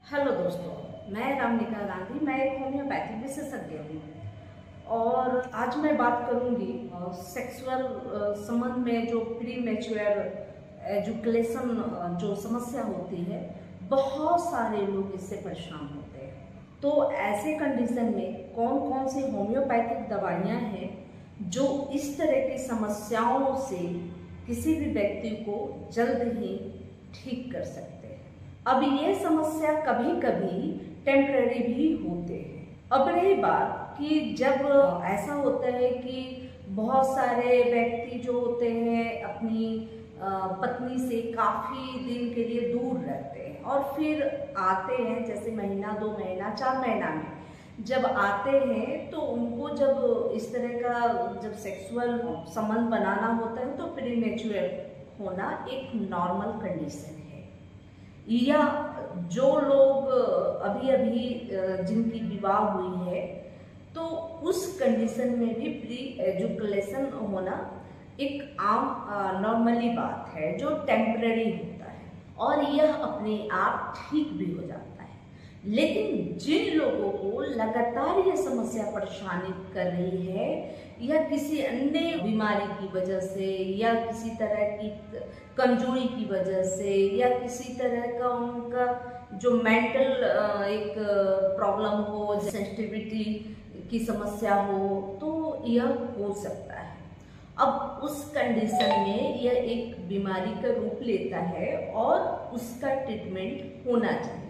Hello दोस्तों, मैं रामनिका गांधी। मैं एक होम्योपैथिक विशेषज्ञ हूँ और आज मैं बात करूँगी सेक्सुअल संबंध में जो प्री मैच्योर एजुकेशन जो समस्या होती है। बहुत सारे लोग इससे परेशान होते हैं। तो ऐसे कंडीशन में कौन कौन सी होम्योपैथिक दवाइयाँ हैं जो इस तरह की समस्याओं से किसी भी व्यक्ति को जल्द ही ठीक कर सकते हैं। अब ये समस्या कभी कभी टेम्पररी भी होते हैं। अब रही बात कि जब ऐसा होता है कि बहुत सारे व्यक्ति जो होते हैं अपनी पत्नी से काफ़ी दिन के लिए दूर रहते हैं और फिर आते हैं, जैसे महीना 2 महीना 4 महीना में जब आते हैं तो उनको जब इस तरह का जब सेक्सुअल संबंध बनाना होता है तो प्री मैच्योर होना एक नॉर्मल कंडीशन है। या जो लोग अभी अभी जिनकी विवाह हुई है तो उस कंडीशन में भी प्री एजुकेशन होना एक आम नॉर्मली बात है जो टेम्पररी होता है और यह अपने आप ठीक भी हो जाता है। लेकिन जिन लोगों को लगातार यह समस्या परेशानी कर रही है या किसी अन्य बीमारी की वजह से या किसी तरह की कमजोरी की वजह से या किसी तरह का उनका जो मेंटल एक प्रॉब्लम हो, सेंसिटिविटी की समस्या हो, तो यह हो सकता है। अब उस कंडीशन में यह एक बीमारी का रूप लेता है और उसका ट्रीटमेंट होना चाहिए।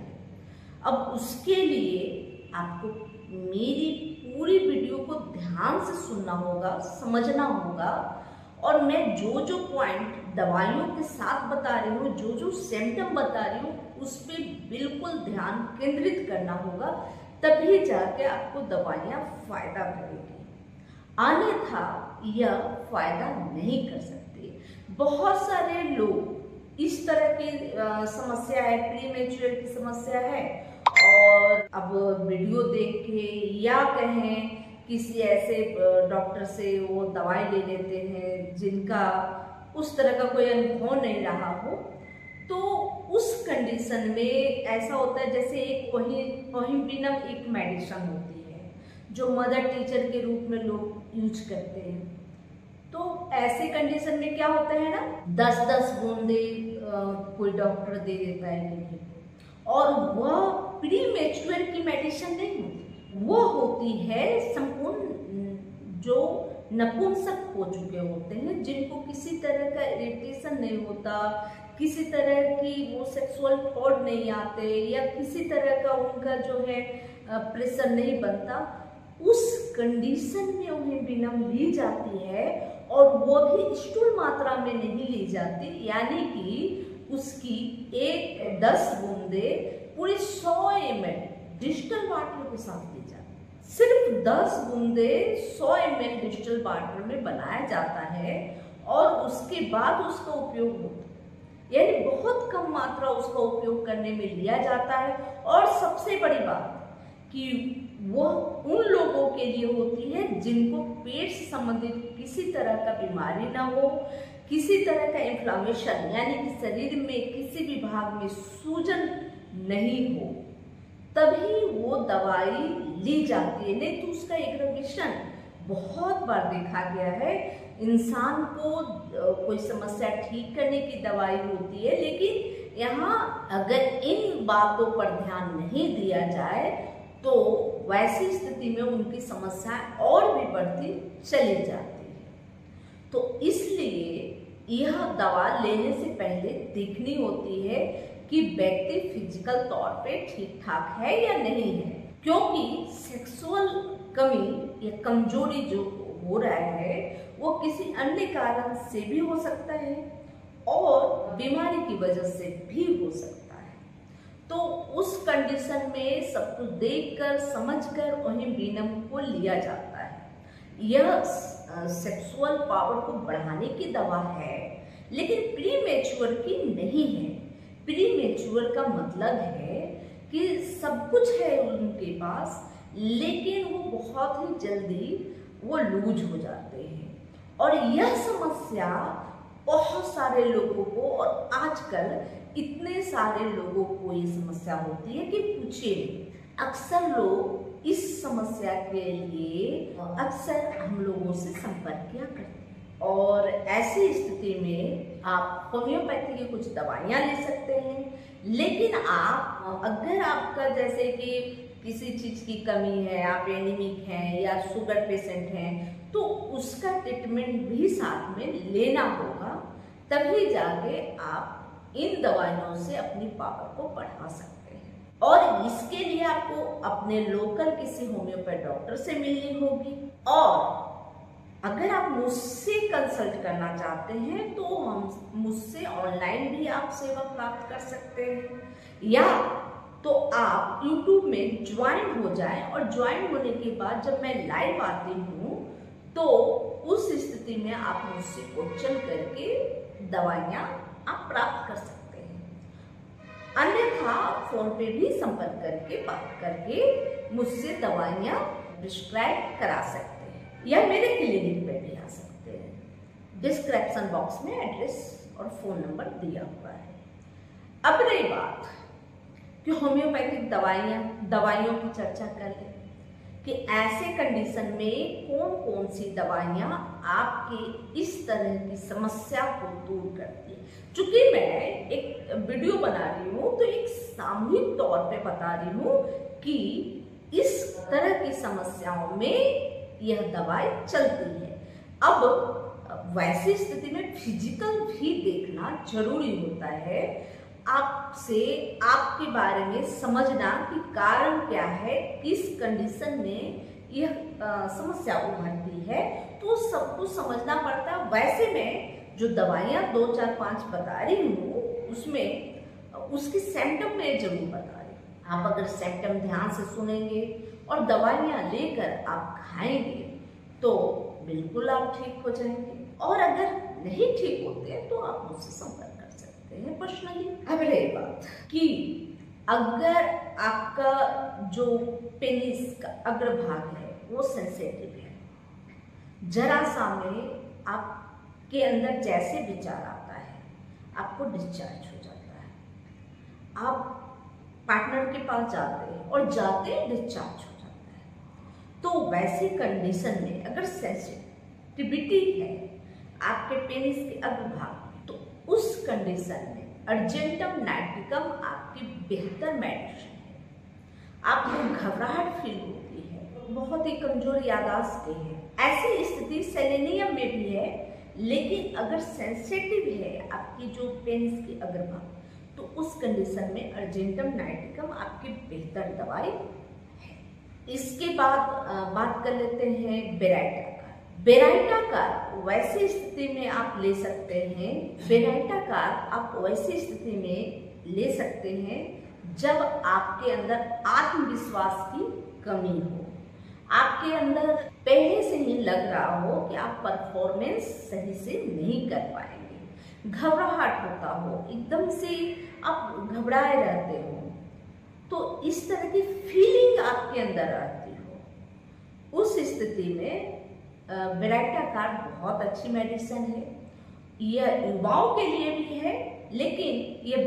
अब उसके लिए आपको मेरी पूरी वीडियो को ध्यान से सुनना होगा, समझना होगा और मैं जो जो पॉइंट दवाइयों के साथ बता रही हूँ, जो जो सिम्टम बता रही हूँ, उस पर बिल्कुल ध्यान केंद्रित करना होगा, तभी जाके आपको दवाइयाँ फायदा करेगी। अन्यथा यह फायदा नहीं कर सकती। बहुत सारे लोग इस तरह की समस्या है, प्री मैच्योर की समस्या है और अब वीडियो देख के या कहें किसी ऐसे डॉक्टर से वो दवाई ले लेते हैं जिनका उस तरह का कोई अनुभव नहीं रहा हो, तो उस कंडीशन में ऐसा होता है जैसे एक कोहिम्बिनम एक मेडिसिन होती है जो मदर टीचर के रूप में लोग यूज करते हैं। तो ऐसे कंडीशन में क्या होता है ना, 10-10 बूंदे कोई डॉक्टर दे देता है लेके, और वह प्री मैच्योर की मेडिसिन नहीं होती, वो होती है संपूर्ण जो नपुंसक हो चुके होते हैं, जिनको किसी तरह का इरिटेशन नहीं होता, किसी तरह की वो सेक्सुअल थॉट नहीं आते या किसी तरह का उनका जो है प्रेशर नहीं बनता। उस कंडीशन में उन्हें बिनम ली जाती है और वो भी स्थूल मात्रा में नहीं ली जाती, यानी कि उसकी 10 बूंदे पूरी 100 ml डिस्टिल वाटर के साथ ली जाती है। सिर्फ 10 बूंदे 100 ml डिस्टिल वाटर में बनाया जाता है और उसके बाद उसका उपयोग होता है, यानी बहुत कम मात्रा उसका उपयोग करने में लिया जाता है। और सबसे बड़ी बात कि वो उन लोगों के लिए होती है जिनको पेट से संबंधित किसी तरह का बीमारी ना हो, किसी तरह का इन्फ्लामेशन यानी कि शरीर में किसी भी भाग में सूजन नहीं हो, तभी वो दवाई ली जाती है। नहीं तो उसका एग्रेवेशन बहुत बार देखा गया है। इंसान को कोई समस्या ठीक करने की दवाई होती है, लेकिन यहाँ अगर इन बातों पर ध्यान नहीं दिया जाए तो वैसी स्थिति में उनकी समस्याएं और भी बढ़ती चली जाती है। तो इसलिए यह दवा लेने से पहले देखनी होती है कि व्यक्ति फिजिकल तौर पे ठीक ठाक है या नहीं है, क्योंकि सेक्सुअल कमी या कमजोरी जो हो रहा है वो किसी अन्य कारण से भी हो सकता है और बीमारी की वजह से भी हो सकता है। तो उस कंडीशन में सब कुछ देखकर समझकर उन्हें बीनम को लिया जाता है। यह सेक्सुअल पावर को बढ़ाने की दवा है, लेकिन प्री मैच्योर की नहीं है। प्री मैच्योर का मतलब है कि सब कुछ है उनके पास, लेकिन वो बहुत ही जल्दी वो लूज हो जाते हैं और यह समस्या बहुत सारे लोगों को, और आजकल इतने सारे लोगों को ये समस्या होती है कि पूछिए। अक्सर लोग इस समस्या के लिए अक्सर हम लोगों से संपर्क किया करते हैं, और ऐसी स्थिति में आप होम्योपैथी की कुछ दवाइयाँ ले सकते हैं। लेकिन आप अगर आपका जैसे कि किसी चीज की कमी है, आप एनीमिक हैं या शुगर पेशेंट हैं, तो उसका ट्रीटमेंट भी साथ में लेना होगा, तभी जाके आप इन दवाइयों से अपनी पावर को बढ़ा सकते हैं। और इसके लिए आपको अपने लोकल किसी होम्योपैथ डॉक्टर से मिलनी होगी, और अगर आप मुझसे कंसल्ट करना चाहते हैं तो हम मुझसे ऑनलाइन भी आप सेवा प्राप्त कर सकते हैं, या तो आप YouTube में ज्वाइन हो जाएं, और ज्वाइन होने के बाद जब मैं लाइव आती हूँ तो उस स्थिति में आप मुझसे क्वेश्चन करके दवाइयाँ आप प्राप्त कर सकते हैं। अन्यथा फोन पे भी संपर्क करके बात करके मुझसे दवाइयाँ प्रिस्क्राइब करा सकते हैं, या मेरे क्लिनिक पे भी आ सकते हैं। डिस्क्रिप्शन बॉक्स में एड्रेस और फोन नंबर दिया हुआ है। अब रही बात कि होम्योपैथिक दवाइयों की चर्चा कर लें कि ऐसे कंडीशन में कौन कौन सी दवाइयाँ आपके इस तरह की समस्या को दूर करती है। चूंकि मैं एक वीडियो बना रही हूँ तो एक सामूहिक तौर पे बता रही हूँ कि इस तरह की समस्याओं में यह दवाई चलती है। अब वैसी स्थिति में फिजिकल भी देखना जरूरी होता है, आपसे आपके बारे में समझना कि कारण क्या है, किस कंडीशन में यह समस्या उभरती है, तो सब कुछ समझना पड़ता है। वैसे मैं जो दवाइयाँ 2, 4, 5 बता रही हूँ उसमें उसकी सिम्टम मैं जरूर बता रही हूँ। आप अगर सिम्टम ध्यान से सुनेंगे और दवाइयाँ लेकर आप खाएंगे तो बिल्कुल आप ठीक हो जाएंगे, और अगर नहीं ठीक होते तो आप मुझसे संपर्क कर सकते हैं पर्सनली। अब रही बात कि अगर आपका जो पेनिस का अग्रभाग है वो सेंसिटिव है, जरा सा में आपके अंदर जैसे विचार आता है आपको डिस्चार्ज हो जाता है, आप पार्टनर के पास जाते हैं और जाते डिस्चार्ज हो जाता है। तो वैसी कंडीशन में अगर सेंसिटिविटी है आपके पेनिस के अग्रभाग, तो उस कंडीशन में अर्जेंटम नाइट्रिकम आपकी बेहतर मेडिसिन है। आपको घबराहट फील होती है, बहुत ही कमजोर याददाश्त के हैं, ऐसी स्थिति सेलेनियम में भी है। लेकिन अगर सेंसिटिव है आपकी जो पेनिस की अग्रभाग, तो उस कंडीशन में अर्जेंटम नाइट्रिकम आपकी बेहतर दवाई है। इसके बाद बात कर लेते हैं बेराइटा का। बेराइटा का वैसी स्थिति में आप ले सकते हैं, बेराइटा का आप वैसी स्थिति में ले सकते हैं जब आपके अंदर आत्मविश्वास की कमी हो, आपके अंदर पहले से ही लग रहा हो कि आप परफॉर्मेंस सही से नहीं कर पाएंगे, घबराहट होता हो, एकदम से आप घबराए रहते हो, तो इस तरह की फीलिंग आपके अंदर आती हो, उस स्थिति में बेराइटा कार्ड बहुत अच्छी मेडिसिन है। यह युवाओं के लिए भी है, लेकिन ये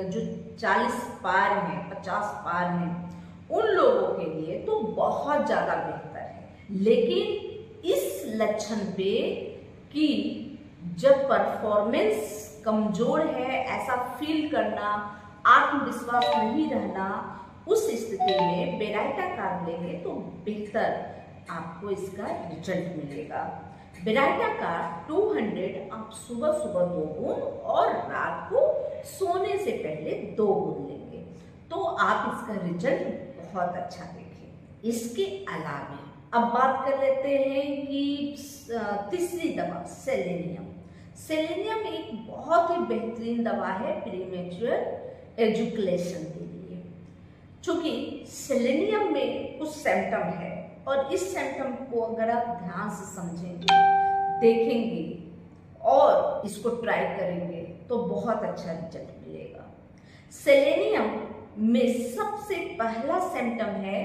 जो 40 पार हैं, 50 पार हैं, उन लोगों के लिए तो बहुत ज़्यादा बेहतर है। लेकिन इस लक्षण पे कि जब परफॉर्मेंस कमजोर है, ऐसा फील करना, आत्मविश्वास नहीं रहना, उस स्थिति में बेराइटा कार्ड लेंगे तो बेहतर आपको इसका रिजल्ट मिलेगा। बेराइटा कार्ड 200 आप सुबह सुबह 2 बूंद और रात को सोने से पहले 2 बूंद लेंगे तो आप इसका रिजल्ट बहुत अच्छा देखेंगे। इसके अलावा अब बात कर लेते हैं कि तीसरी दवा सेलेनियम। सेलेनियम एक बहुत ही बेहतरीन दवा है प्रीमेच्योर एजुकेशन के लिए। चूंकि सेलेनियम में कुछ सिम्टम है और इस सिम्टम को अगर आप ध्यान से समझेंगे, देखेंगे और इसको ट्राई करेंगे तो बहुत अच्छा रिजल्ट मिलेगा। सेलेनियम में सबसे पहला सिम्टम है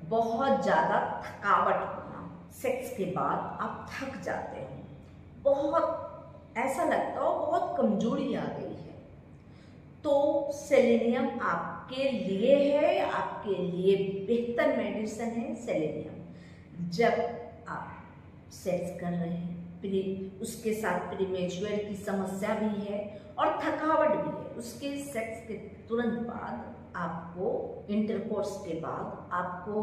बहुत ज़्यादा थकावट होना। सेक्स के बाद आप थक जाते हैं, बहुत ऐसा लगता हो बहुत कमजोरी आ गई है, तो सेलेनियम आपके लिए है, आपके लिए बेहतर मेडिसिन है सेलेनियम। जब आप सेक्स कर रहे हैं, उसके साथ प्रीमेच्योर की समस्या भी है और थकावट भी है, उसके सेक्स के तुरंत बाद आपको, इंटरकोर्स के बाद आपको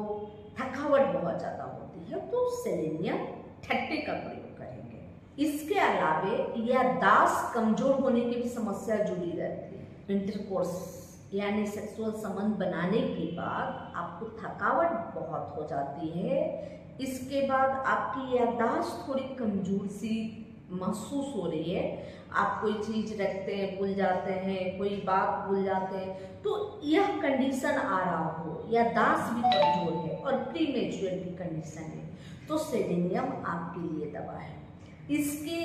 थकावट बहुत ज़्यादा होती है, तो सेलेनियम 30 का प्रयोग करेंगे। इसके अलावे याददाश्त कमजोर होने की भी समस्या जुड़ी रहती है। इंटरकोर्स यानी सेक्सुअल संबंध बनाने के बाद आपको थकावट बहुत हो जाती है, इसके बाद आपकी याददाश्त थोड़ी कमजोर सी महसूस हो रही है, आप कोई चीज रखते हैं भूल जाते हैं, कोई बात भूल जाते हैं, तो यह कंडीशन आ रहा हो, याददाश्त भी कमजोर है और प्रीमेच्योर की कंडीशन है, तो सेलेनियम आपके लिए दवा है। इसके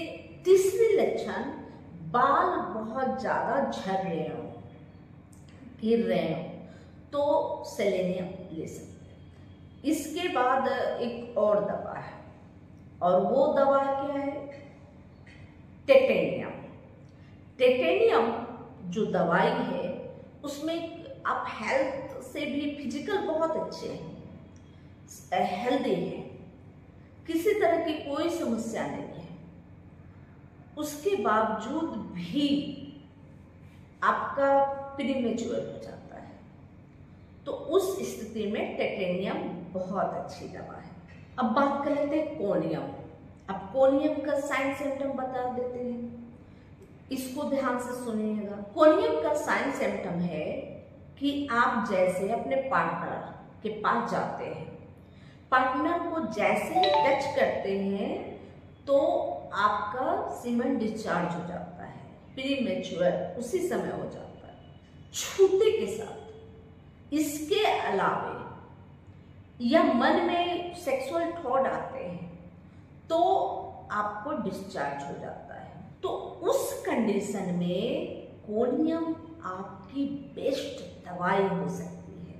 तीसरे लक्षण, बाल बहुत ज्यादा झड़ रहे हो, गिर रहे हो, तो सेलेनियम ले सकते हैं। इसके बाद एक और दवा है, और वो दवा क्या है, टेटेनियम। टेटेनियम जो दवाई है उसमें आप हेल्थ से भी, फिजिकल बहुत अच्छे हैं, हेल्दी हैं, किसी तरह की कोई समस्या नहीं है, उसके बावजूद भी आपका प्रीमेच्योर हो जाता है, तो उस स्थिति में टेटेनियम बहुत अच्छी दवा है। अब बात कर लेते हैं कोनियम। अब कोनियम का साइन सिम्टम बता देते हैं, इसको ध्यान से सुनिएगा। कोनियम का साइन सिम्टम है कि आप जैसे अपने पार्टनर के पास जाते हैं, पार्टनर को जैसे ही टच करते हैं तो आपका सीमेन डिस्चार्ज हो जाता है, प्रीमेच्योर उसी समय हो जाता है, छूते के साथ। इसके अलावे या मन में सेक्सुअल थॉट आते हैं तो आपको डिस्चार्ज हो जाता है, तो उस कंडीशन में कोनियम आपकी बेस्ट दवाई हो सकती है,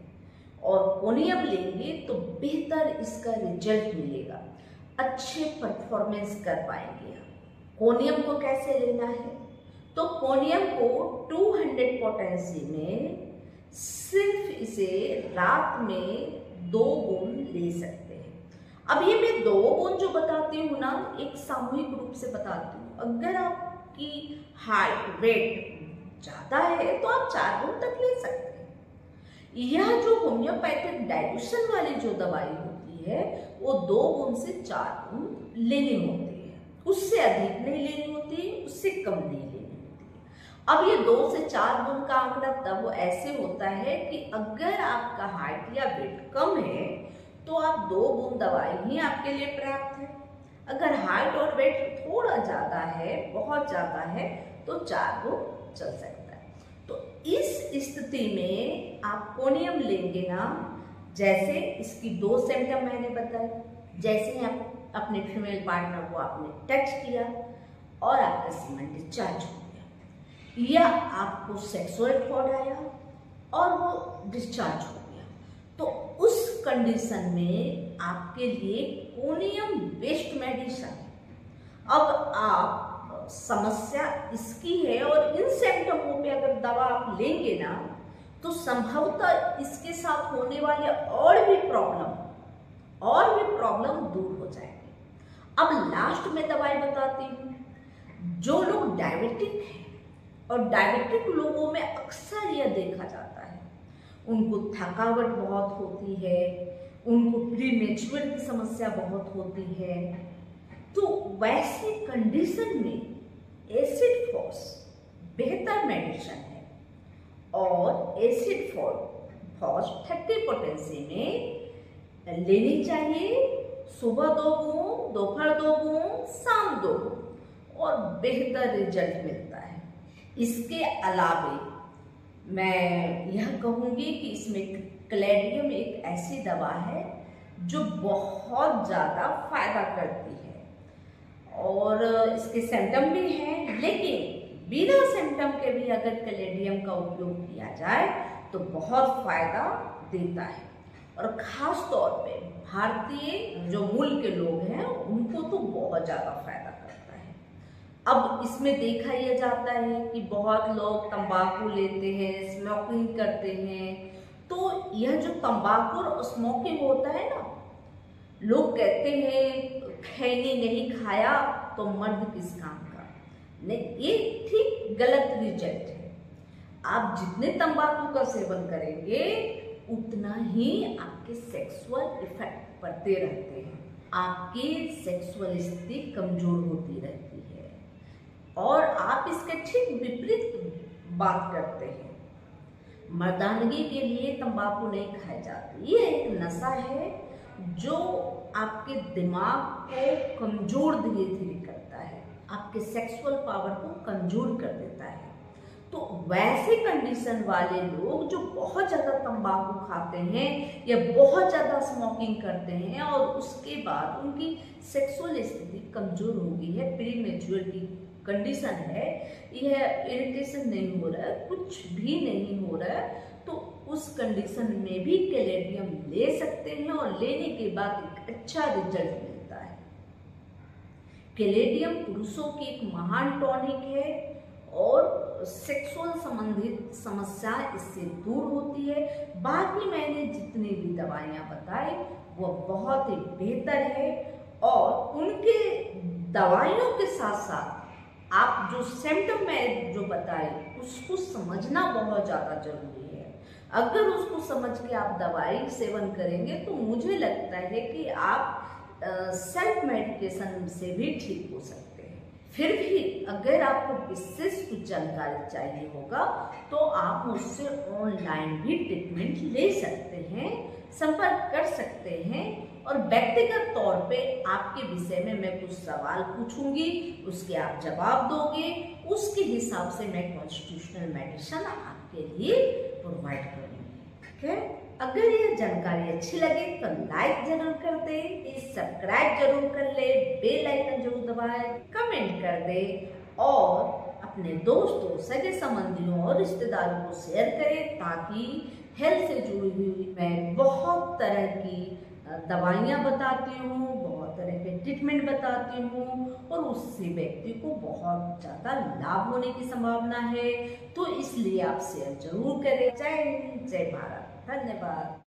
और कोनियम लेंगे तो बेहतर इसका रिजल्ट मिलेगा, अच्छे परफॉर्मेंस कर पाएंगे। कोनियम को कैसे लेना है, तो कोनियम को 200 पोटेंसी में सिर्फ इसे रात में 2 बूंद ले सकते हैं। अब ये मैं 2 बूंद जो बताती हूँ ना, एक सामूहिक रूप से बताती हूँ। अगर आपकी हाइट वेट ज्यादा है तो आप 4 बूंद तक ले सकते हैं। यह जो होम्योपैथिक डाइल्यूशन वाली जो दवाई होती है वो 2 बूंद से 4 बूंद लेनी होती है, उससे अधिक नहीं लेनी होती, उससे कम नहीं लेनी होती। अब ये 2 से 4 बूंद का आंकड़ा तब ऐसे होता है कि अगर आपका हाइट या वेट कम है तो आप 2 बूंद दवाई ही आपके लिए पर्याप्त है। अगर हाइट और वेट थोड़ा ज्यादा है, बहुत ज्यादा है, तो 4 बूंद चल सकता है। तो इस स्थिति में आप कोनियम लेंगे ना, जैसे इसकी 2 सिम्टम मैंने बताए, जैसे ही आप अपने फीमेल पार्टनर को आपने टच किया और आपका सीमेन डिस्चार्ज हो गया, या आपको सेक्सुअल थॉट आया और वो डिस्चार्ज हो गया, तो उस कंडीशन में आपके लिए कोनियम बेस्ट मेडिसिन है। अब आप समस्या इसकी है और इन सिम्टमों पे अगर दवा आप लेंगे ना तो संभवतः इसके साथ होने वाले और भी प्रॉब्लम दूर हो जाएंगे। अब लास्ट में दवाई बताती हूँ। जो लोग डायबिटिक हैं, और डायबिटिक लोगों में अक्सर यह देखा जाता है, उनको थकावट बहुत होती है, उनको प्रीमेच्योर की समस्या बहुत होती है, तो वैसे कंडीशन में एसिड फॉस बेहतर मेडिसिन है, और एसिड फॉस 30 पोटेंसी में लेनी चाहिए, सुबह 2 बूंद, दोपहर 2 बूंद, शाम 2 बूंद, और बेहतर रिजल्ट मिलता है। इसके अलावे मैं यह कहूँगी कि इसमें क्लैडियम एक ऐसी दवा है जो बहुत ज़्यादा फायदा करती है, और इसके सिम्टम भी हैं, लेकिन बिना सिम्टम के भी अगर क्लैडियम का उपयोग किया जाए तो बहुत फायदा देता है, और खास तौर पे भारतीय जो मूल के लोग हैं उनको तो बहुत ज़्यादा फायदा करता है। अब इसमें देखा यह जाता है कि बहुत लोग तंबाकू लेते हैं, स्मोकिंग करते हैं। तो यह जो तंबाकू और स्मोकिंग होता है ना, लोग कहते हैं खैनी नहीं खाया तो मर्द किस काम का। नहीं, ये ठीक गलत रिजल्ट है। आप जितने तंबाकू का सेवन करेंगे उतना ही आपके सेक्सुअल इफेक्ट पड़ते रहते हैं, आपकी सेक्सुअल स्थिति कमजोर होती रहती है। और आप इसके ठीक विपरीत बात करते हैं। मर्दानगी के लिए तंबाकू नहीं खाई जाती। ये एक नशा है जो आपके दिमाग को कमजोर धीरे धीरे करता है, आपके सेक्सुअल पावर को कमजोर कर देता है। तो वैसे कंडीशन वाले लोग जो बहुत ज़्यादा तंबाकू खाते हैं या बहुत ज़्यादा स्मोकिंग करते हैं और उसके बाद उनकी सेक्सुअल स्थिति कमजोर हो गई है, प्रीमेच्योरिटी कंडीशन है, यह इरिटेशन नहीं हो रहा है, कुछ भी नहीं हो रहा है, तो उस कंडीशन में भी कैलेडियम ले सकते हैं और लेने के बाद एक अच्छा रिजल्ट मिलता है। कैलेडियम पुरुषों की एक महान टॉनिक है और सेक्सुअल संबंधित समस्या इससे दूर होती है। बाकी मैंने जितनी भी दवाइयाँ बताई वो बहुत ही बेहतर है और उनके दवाइयों के साथ साथ आप जो सिम्टम में जो बताए उसको समझना बहुत ज़्यादा जरूरी है। अगर उसको समझ के आप दवाई सेवन करेंगे तो मुझे लगता है कि आप सेल्फ मेडिकेशन से भी ठीक हो सकते हैं। फिर भी अगर आपको विशेष कुछ जानकारी चाहिए होगा तो आप मुझसे ऑनलाइन भी ट्रीटमेंट ले सकते हैं, संपर्क कर सकते हैं और व्यक्तिगत तौर पे आपके विषय में मैं कुछ सवाल पूछूंगी, उसके आप जवाब दोगे, उसके हिसाब से मैं कॉन्स्टिट्यूशनल मेडिसिन आपके लिए प्रोवाइड करूंगी। ओके, अगर ये जानकारी अच्छी लगे तो लाइक जरूर कर दे, सब्सक्राइब जरूर कर ले, बेल आइकन जरूर दबाए, कमेंट कर दे और अपने दोस्तों, सगे संबंधियों और रिश्तेदारों को शेयर करें ताकि हेल्थ से जुड़ी हुई मैं बहुत तरह की दवाइयाँ बताती हूँ, बहुत तरह के ट्रीटमेंट बताती हूँ और उससे व्यक्ति को बहुत ज़्यादा लाभ होने की संभावना है। तो इसलिए आप शेयर जरूर करें। जय हिंद, जय भारत, धन्यवाद।